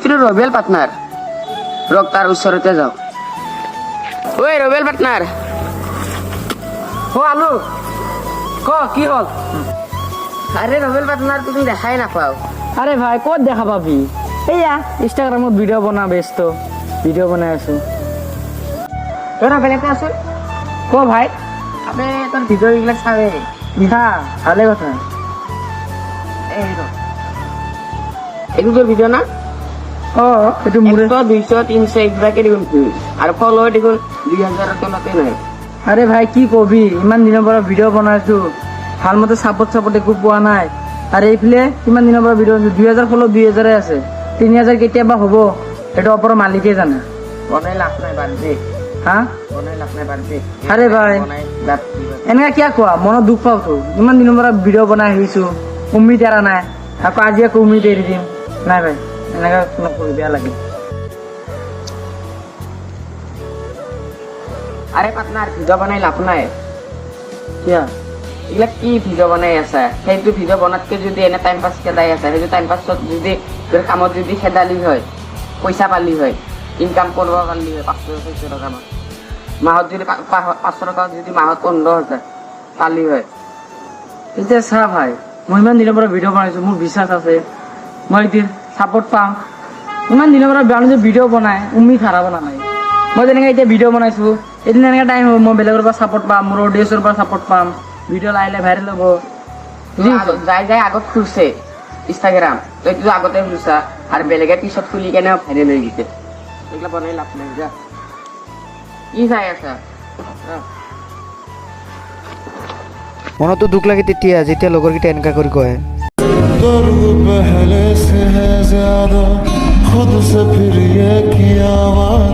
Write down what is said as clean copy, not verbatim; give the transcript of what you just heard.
তুই ৰবেল partner rock তাৰ ওচৰতে যাও ওই রবেল পার্টনার ও আলু ক কি হল আরে রবেল পার্টনার তুমি দেখাই নাপাও আরে ভাই ক'ত দেখা পাবি এয়া ইনষ্টাগ্ৰামত ভিডিঅ' বনা ব্যস্ত ভিডিঅ' বনাই আছো তোৰ বেলেগতে আছে ক ভাই আবে তোৰ ভিডিঅ' এইবিলাক চাবে হা ভালে কথা এইটো তোৰ ভিডিঅ' না অ এইটো মোৰে 100 200 300 এইবিলাকে দেখোন আৰু ফলোৱাৰ দেখোন 2000ৰ তলতে নাই আৰে ভাই কি কবি ইমান দিনৰ পৰা ভিডিঅ' বনাইছো ভালমতে চাপৰ্ট একো পোৱা নাই আৰু এইফালে কিমান দিনৰ পৰা ভিডিঅ' 2000 ফলো 2000 আছে 3000 কেতিয়াবা হ'ব এটা ওপৰৰ মালিকে জানে বনাই লাভ নাই বাদ দে হা বনাই লাভ নাই বাদ দে আরে ভাই বনাই লাভ এনেকা কিয় কোৱা মনত দুখ পাওঁতো ইমান দিনৰ পৰা ভিডিঅ' বনাই আহিছো উম্মিদ এৰা নাই আকৌ আজি আকৌ উম্মিদ এৰি দিম নাই ভাই এনেকা নকৰি বেয়া লাগে আরে পার্টনার ভিডিঅ' বনাই লাভ নাই কিয় এইবিলাক কি ভিডিঅ' বনাই আছে সেইটো ভিডিঅ' বনাতকে যদি এনে টাইম পাছ খেদাই আছে সেইটো টাইম পাছত যদি তোৰ কামত যদি খেদালি হয় পইচা পালি হয় ইনকাম কৰিব পাৰিলি হয় 500-600 টকা মাহত যদি 500 টকা যদি মাহত 15,000 পালি হয় এতিয়া চা ভাই মই ইমান দিনৰ পৰা ভিডিঅ' বনাইছো মোৰ বিশ্বাস আছে মই এতিয়া ছাপৰ্ট পাম ইমান দিনৰ পৰা মানুহে ভিডিঅ' বনাই উম্মিদ হাৰাব নালাগে মই যেনেকৈ এতিয়া ভিডিঅ' বনাইছো এদিন এনেকৈ টাইম হ'ব মই বেলেগৰ পৰা ছাপৰ্ট পাম মোৰ অডিয়েন্সৰ পৰা ছাপৰ্ট পাম ভিডিঅ' লাহে ভাইৰেল হ'ব যাই আগত খুলছে ইনষ্টাগ্ৰাম তইতো আগতে খুলছা আৰু বেলেগে পিছত খুলি কেনে ভাইৰেল হৈ গৈছে এইবিলাক বনাই লাভ নাই যা কি চাই আছা মনতো দুখ লাগে তেতিয়া যেতিয়া লগৰকেইটা এনেকা কৰি কয় दर्द पहले से है ज्यादा खुद से फिर ये किया वादा